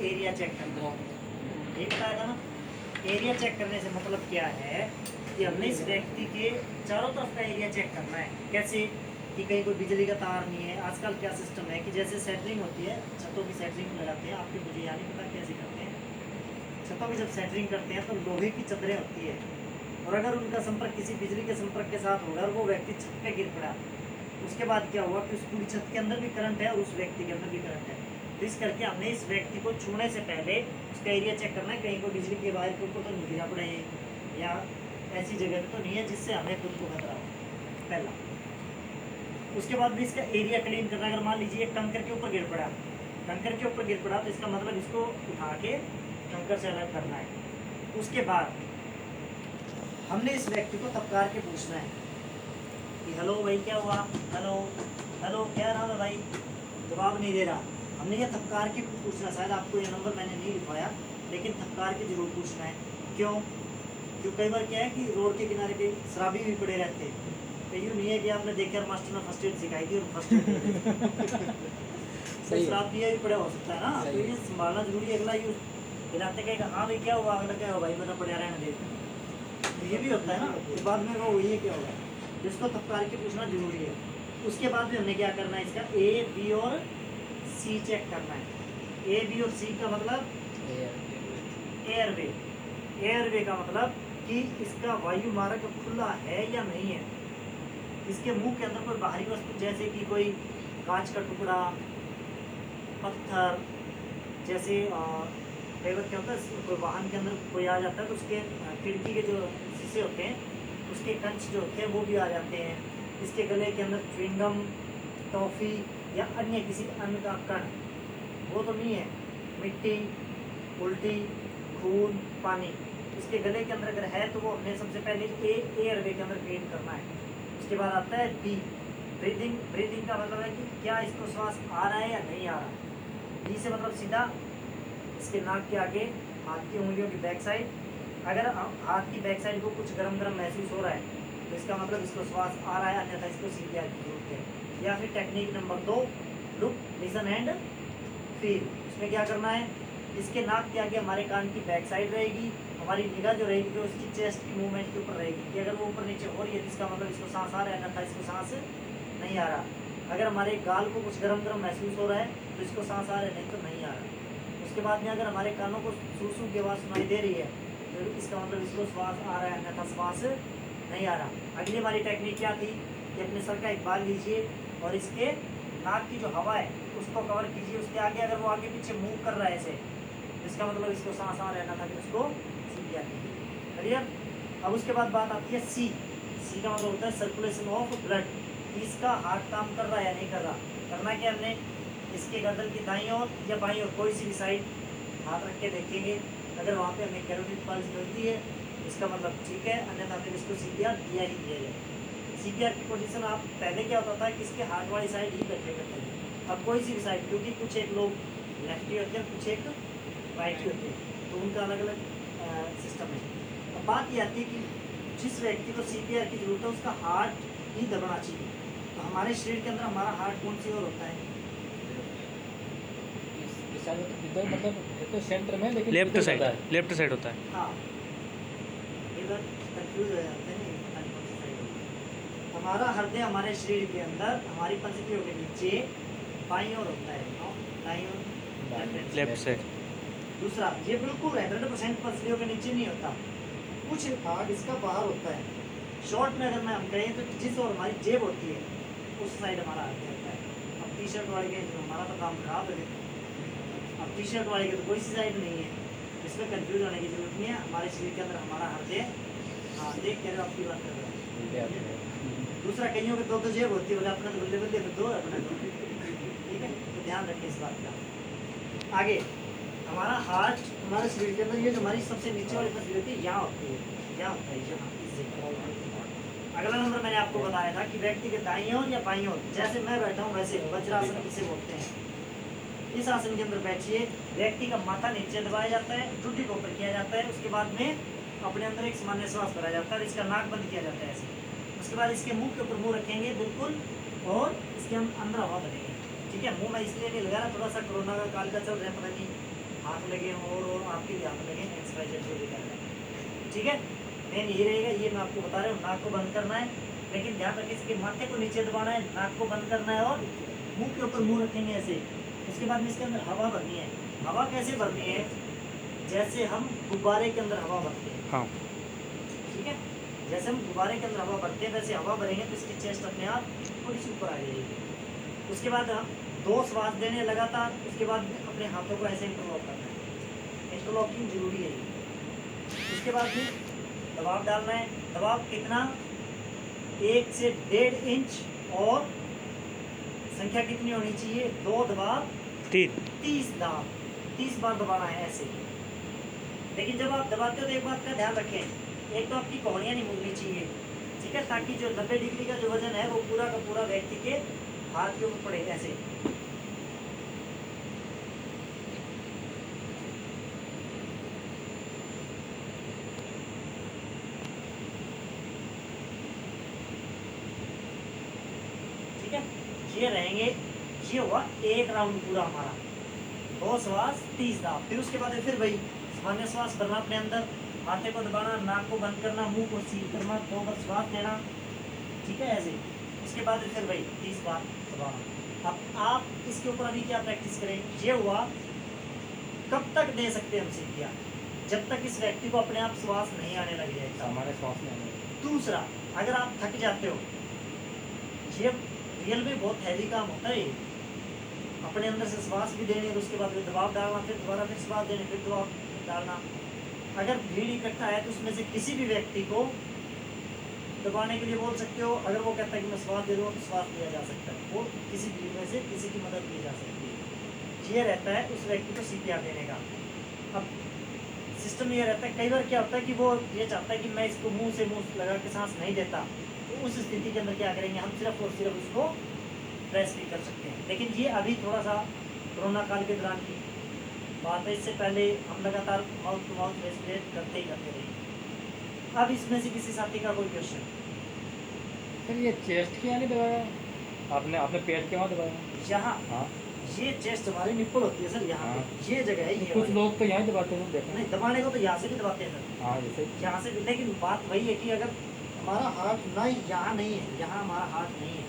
Area check करना है। एक बताया ना, एरिया चेक करने से मतलब क्या है कि हमने इस व्यक्ति के चारों तरफ का एरिया चेक करना है। कैसे कि कहीं कोई बिजली का तार नहीं है। आजकल क्या सिस्टम है कि जैसे सेटरिंग होती है, छतों की सेटरिंग लगाते हैं, आपके मुझे यहाँ नहीं पता कैसे करते हैं। छतों की जब सेटरिंग करते हैं तो लोहे की चद्दरें होती है, और अगर उनका संपर्क किसी बिजली के संपर्क के साथ होगा और वो व्यक्ति छत पे गिर पड़ा, उसके बाद क्या हुआ कि उस पूरी छत के अंदर भी करंट है और उस व्यक्ति के अंदर भी करंट है। तो इस करके हमने इस व्यक्ति को छूने से पहले उसका एरिया चेक करना है, कहीं को बिजली के वायर के ऊपर तो नहीं गिरा पड़े या ऐसी जगह पे तो नहीं है जिससे हमें खुद को खतरा हो, पहला। उसके बाद भी इसका एरिया क्लीन करना है। अगर मान लीजिए कंकर के ऊपर गिर पड़ा, कंकर के ऊपर गिर पड़ा तो इसका मतलब इसको उठा के कंकर से अलग करना है। उसके बाद हमने इस व्यक्ति को तपकार के पूछना है कि हेलो भाई क्या हुआ, हेलो हेलो क्या नाम है भाई, जवाब नहीं दे रहा। हमने ये थपकार के पूछना, शायद आपको ये नंबर मैंने नहीं लिखवाया, लेकिन थपकार के जरूर पूछना है। क्यों? क्योंकि कई बार क्या है कि रोड के किनारे पे शराबी भी पड़े रहते हैं। तो यूँ नहीं है कि आपने देखकर मास्टर ने फर्स्ट एड सिखाई थी और फर्स्ट एड सही शराब पिया भी पड़ा हो सकता है ना, तो ये संभालना जरूरी है। अगला यूँ हिलाते कहेगा हाँ भाई क्या हुआ, अगला क्या हुआ भाई मेरा पड़ा रहने दे, तो ये भी होता है ना। तो बाद में वो ये क्या होगा, जिसको थपकार के पूछना जरूरी है। उसके बाद भी हमने क्या करना है, इसका ए बी और सी चेक करना है। ए बी और सी का मतलब एयरवे। एयरवे का मतलब कि इसका वायु मार्ग खुला है या नहीं है। इसके मुंह के अंदर कोई बाहरी वस्तु जैसे कि कोई कांच का टुकड़ा, पत्थर, जैसे कई बार क्या होता है कोई वाहन के अंदर कोई आ जाता है तो उसके खिड़की के जो शीशे होते हैं उसके कंच जो होते हैं वो भी आ जाते हैं। इसके गले के अंदर च्युइंगम, टॉफ़ी या अन्य किसी अन्न का कण, वो तो नहीं है। मिट्टी, उल्टी, खून, पानी इसके गले के अंदर अगर है तो वो हमने सबसे पहले एयरवे के अंदर क्लीन करना है। उसके बाद आता है बी, ब्रीदिंग। ब्रीदिंग का मतलब है कि क्या इसको श्वास आ रहा है या नहीं आ रहा। बी से मतलब सीधा इसके नाक के आगे हाथ की उंगलियों की बैक साइड, अगर हाथ की बैक साइड को कुछ गरम गरम महसूस हो रहा है तो इसका मतलब इसको श्वास आ रहा है, अन्यथा इसको सीपीआर की जरूरत है। या फिर technique number 2, look, listen and feel. इसमें क्या करना है, इसके नाक के आगे हमारे कान की बैक साइड रहेगी, हमारी निगाह जो रहेगी जो उसकी चेस्ट की मूवमेंट के ऊपर रहेगी कि अगर वो ऊपर नीचे हो रही है इसका मतलब इसको सांस आ रहा है, अन्यथा इसको सांस नहीं आ रहा। अगर हमारे गाल को कुछ गरम गरम महसूस हो रहा है तो इसको सांस आ रहा है, नहीं तो नहीं आ रहा। उसके बाद में अगर हमारे कानों को सूसू की आवाज़ सुनाई दे रही है तो इसका मतलब इसको श्वास आ रहा है, अन्यथा श्वास नहीं आ रहा। अगली हमारी टेक्निक क्या थी कि अपने सर का एक बाल लीजिए और इसके नाक की जो हवा है उसको कवर कीजिए। उसके आगे अगर वो आगे पीछे मूव कर रहा है ऐसे, इसका मतलब इसको सांस आ रहा है, ना कि उसको सीपीआर कीजिए। क्लियर? अब उसके बाद बात आती है सी। सी का मतलब होता है सर्कुलेशन ऑफ ब्लड। इसका हार्ट काम कर रहा है या नहीं कर रहा। करना क्या हमने, इसके गर्दन की दाईं ओर या बाईं ओर कोई सी भी साइड हाथ रख के देखेंगे। अगर वहाँ पे हमें कैरोटिड पल्स मिलती है इसका मतलब ठीक है, अन्यथा हमने इसको सीपीआर दिया ही दिया है। सीपीआर की पोजीशन आप पहले क्या होता था कि इसके हाथ वाली साइड ही बैठे करते थे, अब कोई सी भी साइड, क्योंकि कुछ एक लोग लेफ्टी होते हैं कुछ एक राइटी होते हैं, तो उनका अलग अलग सिस्टम है। अब बात ये आती है कि जिस व्यक्ति को सीपीआर की जरूरत है उसका हार्ट ही दबना चाहिए। तो हमारे शरीर के अंदर हमारा हार्ट कौन सी ओर होता है, मतलब तो सेंटर में, लेकिन लेफ्ट साइड, लेफ्ट साइड होता है। हाँ, इधर कंफ्यूज हो जाते हैं, पता नहीं कौन सी साइड होती है। हमारा हृदय हमारे शरीर के अंदर हमारी पंसलियों के नीचे बाईं ओर होता है, दाईं ओर लेफ्ट साइड। दूसरा ये बिल्कुल 100% पंसलियों के नीचे नहीं होता, कुछ भाग इसका बाहर होता है। शॉर्ट में अगर मैं हम कहें तो जिस और हमारी जेब होती है उस साइड हमारा हृदय होता है। अब टी शर्ट वाले के जो हमारा तो काम खराब है, अब टी शर्ट वाले के तो कोई सी साइड नहीं है, इसमें कंफ्यूज होने की जरूरत नहीं है। हमारे शरीर के अंदर हमारा हृदय, हाँ देख के आपकी बात कर रहा है। दूसरा कईयों के दो जेब होती है, बोले अपने तो बल्ले बल्ले दो अपने दो, ठीक है, तो ध्यान रखें इस बात का। आगे हमारा हार्ट हमारे शरीर के अंदर ये जो हमारी सबसे नीचे वाली तस्वीर होती है यहाँ होती है, क्या होता है यहाँ इस जगह। अगला नंबर मैंने आपको बताया था कि व्यक्ति के दाईं ओर या बाईं ओर, जैसे मैं बैठा हूँ वैसे वज्रासन किसे बोलते हैं। इस आसन के अंदर बैठिए, व्यक्ति का माथा नीचे दबाया जाता है, ठुड्डी को ऊपर किया जाता है, उसके बाद में अपने अंदर एक सामान्य श्वास भरा जाता है, इसका नाक बंद किया जाता है ऐसे। उसके बाद इसके मुंह के ऊपर मुंह रखेंगे बिल्कुल, और इसके अंदर हवा भरेंगे। ठीक है, मुंह में इसलिए नहीं लगा रहा, थोड़ा सा कोरोना का काल का चल रहा है, पता नहीं हाथ लगे और आपके भी हाथ लगे, एक्सरसाइज जो भी कर रहे हैं, ठीक है। मेन ये रहेगा, ये मैं आपको बता रहा हूँ, नाक को बंद करना है, लेकिन ध्यान रखिए इसके माथे को नीचे दबाना है, नाक को बंद करना है और मुंह के ऊपर मुंह रखेंगे ऐसे। उसके बाद में इसके अंदर हवा भरनी है। हवा कैसे भरनी है? जैसे हम गुब्बारे के अंदर हवा भरते हैं, हाँ ठीक है। जैसे हम गुब्बारे के अंदर हवा भरते हैं वैसे हवा भरेंगे तो इसकी चेस्ट अपने आप थोड़ी सी ऊपर आ जाएगी। उसके बाद हम 2 श्वास देने लगातार, उसके बाद अपने हाथों को ऐसे इंटरलॉक करना है। इंटरलॉकिंग जरूरी है। उसके बाद भी दबाव डालना है। दबाव कितना? 1 से 1.5 इंच, और संख्या कितनी होनी चाहिए? 2 दबाव 30 दाब, 30 बार दबाना है ऐसे। लेकिन जब आप दबाते हो तो एक बात का ध्यान रखें, एक तो आपकी कोहनियाँ नहीं मुड़नी चाहिए, ठीक है, ताकि जो 90 डिग्री का जो वजन है वो पूरा का पूरा व्यक्ति के हाथ के ऊपर पड़े ऐसे। ठीक है, ये रहेंगे, ये हुआ 1 राउंड पूरा हमारा। 2 श्वास 30 दाब। फिर उसके बाद फिर वही सामान्य श्वास भरना अपने अंदर, माथे को दबाना, नाक को बंद करना, मुंह को सील करना, 2 बार श्वास देना, ठीक है ऐसे। उसके बाद फिर वही 30 बार दबाना। अब आप इसके ऊपर अभी क्या प्रैक्टिस करें? ये हुआ। कब तक दे सकते हैं हम सीखिया? जब तक इस व्यक्ति को अपने आप श्वास नहीं आने लग जाए। हमारे श्वास में आने। दूसरा, अगर आप थक जाते हो, ये रियल में बहुत हैवी काम होता है, अपने अंदर से श्वास भी देने, उसके बाद फिर दबाव डालना, फिर दोबारा फिर श्वास देने, फिर दबाव डालना। अगर भीड़ इकट्ठा है तो उसमें से किसी भी व्यक्ति को दबाने के लिए बोल सकते हो। अगर वो कहता है कि मैं श्वास दे दूँगा तो श्वास दिया जा सकता है। वो किसी भीड़ में से किसी की मदद ली जा सकती है। ये रहता है उस व्यक्ति को CPR देने का। अब सिस्टम ये रहता है, कई बार क्या होता है कि वो ये चाहता है कि मैं इसको मुंह से मुंह लगा के सांस नहीं देता, तो उस स्थिति के अंदर क्या करेंगे हम? सिर्फ और सिर्फ उसको प्रेस भी कर सकते हैं। लेकिन ये अभी थोड़ा सा कोरोना काल के दौरान की बात है, इससे पहले हम लगातार माउथ टू माउथ रेस्पिरेट करते ही करते रहे। अब इसमें से किसी साथी का कोई क्वेश्चन? सर ये चेस्ट के यहाँ नहीं दबाया आपने? आपने पेट के वहाँ दबाया? यहाँ हाँ, ये चेस्ट हमारी निप्पल होती है सर, यहाँ हाँ। पे ये जगह है, ये कुछ वाली। लोग तो यहाँ दबाते हैं, देखो। नहीं, दबाने को तो यहाँ से भी दबाते हैं सर, हाँ जैसे यहाँ से भी। लेकिन बात वही है कि अगर हमारा हाथ ना यहाँ नहीं है, यहाँ हमारा हाथ नहीं है,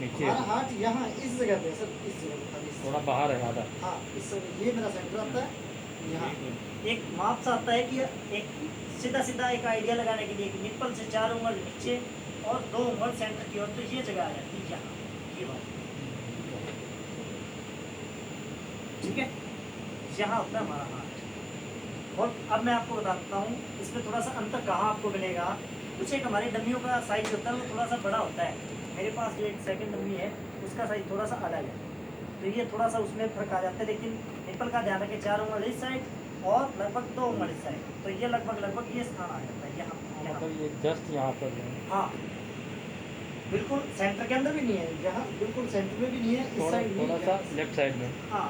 नीचे हमारा हाथ यहाँ इस जगह पे है सर, इस जगह पे खाली थोड़ा बाहर है आधा। हाँ, इस ये मेरा सेंटर आता है यहाँ। एक माप सा आता है कि एक सीधा सीधा एक आइडिया लगाने के लिए कि निप्पल से 4 उंगल नीचे और 2 उंगल सेंटर की ओर, तो ये जगह आ जाती है यहाँ, ये बात, ठीक है। यहाँ होता है हमारा हाथ। और अब मैं आपको बताता हूँ इसमें थोड़ा सा अंतर कहाँ आपको मिलेगा। कुछ एक हमारी डमियों का साइज होता है वो थोड़ा सा बड़ा होता है। मेरे पास जो एक सेकंड डमी है उसका साइज थोड़ा सा अलग है, तो ये थोड़ा सा उसमें फर्क आ जाता है। लेकिन निप्पल का ध्यान रखें, 4 उंगल इस साइड और लगभग 2 उंगल इस साइड, तो ये लगभग ये स्थान आ जाता है यहाँ। मतलब ये जस्ट यहाँ पर है। हाँ, बिल्कुल सेंटर के अंदर भी नहीं है, यहाँ बिल्कुल सेंटर में भी नहीं है, इस थोड़ा साइड भी थोड़ा नहीं सा है। लेफ्ट साइड में। हाँ,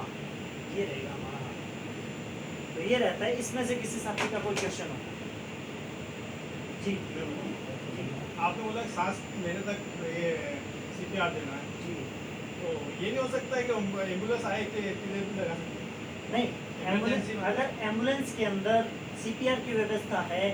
ये रहेगा हमारा हाथ। तो ये रहता है। इसमें से किसी साथी का कोई क्वेश्चन हो? जी आपने बोला सांस लेने तक ये CPR देना है, जी। तो ये नहीं हो सकता है कि एम्बुलेंस आए कि इतने भी लगा सकते हैं? नहीं, एम्बुलेंस, Emergency में। अगर एम्बुलेंस के अंदर CPR की व्यवस्था है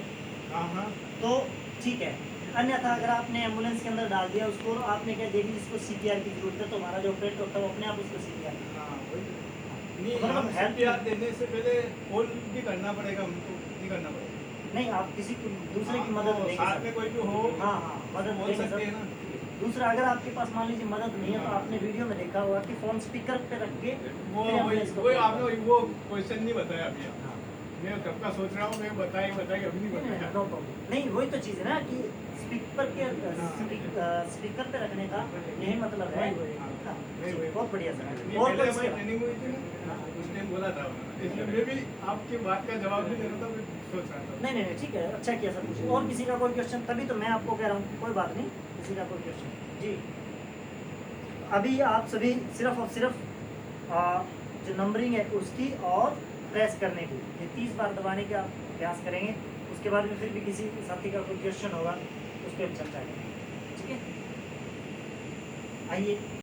हाँ हाँ तो ठीक है। अन्यथा अगर आपने एम्बुलेंस के अंदर डाल दिया उसको, आपने कह दिया कि जिसको CPR की जरूरत है, तो हमारा जो ऑपरेटर होता है वो अपने आप उसको CPR हाँ वही तो। नहीं, मतलब हम हेल्प CPR देने से पहले होल्ड भी करना पड़ेगा हमको, नहीं करना पड़ेगा? नहीं, आप किसी को दूसरे की हाँ, मदद तो लेंगे साथ सर। में कोई भी हो, हाँ हाँ, मदद बोल लेंगे सकते हैं सर। ना। दूसरा, अगर आपके पास मान लीजिए मदद नहीं है तो हाँ। आपने वीडियो में देखा होगा कि फोन स्पीकर पे रख के वो फिर एम्बुलेंस को वही कॉल आपने करते वो क्वेश्चन नहीं बताया अभी आप। हैं। हाँ। मैं कब का सोच रहा हूँ, मैं बताई अभी नहीं बताया। No problem. नहीं, वही तो चीज़ है ना कि स्पीकर के स्पीकर पे रखने का यही मतलब है। वही, हाँ, वही, वही। बहुत बढ़िया सर। नहीं, और पहले कोई हमारी इसके- ट्रेनिंग हुई थी ना, उस टाइम बोला था उन्होंने। इसलिए मैं भी आपकी बात का जवाब नहीं दे रहा था, मैं सोच रहा था। नहीं नहीं नहीं, ठीक है, अच्छा किया सर पूछिए। और किसी का कोई क्वेश्चन? तभी तो मैं आपको कह रहा हूँ, कोई बात नहीं, किसी का कोई क्वेश्चन? जी, अभी आप सभी सिर्फ और सिर्फ जो नंबरिंग है उसकी और प्रेस करने की ये 30 बार दबाने का प्रयास करेंगे। उसके बाद में फिर भी किसी साथी का कोई क्वेश्चन होगा उस पर हम चर्चा करेंगे, ठीक है। आइए।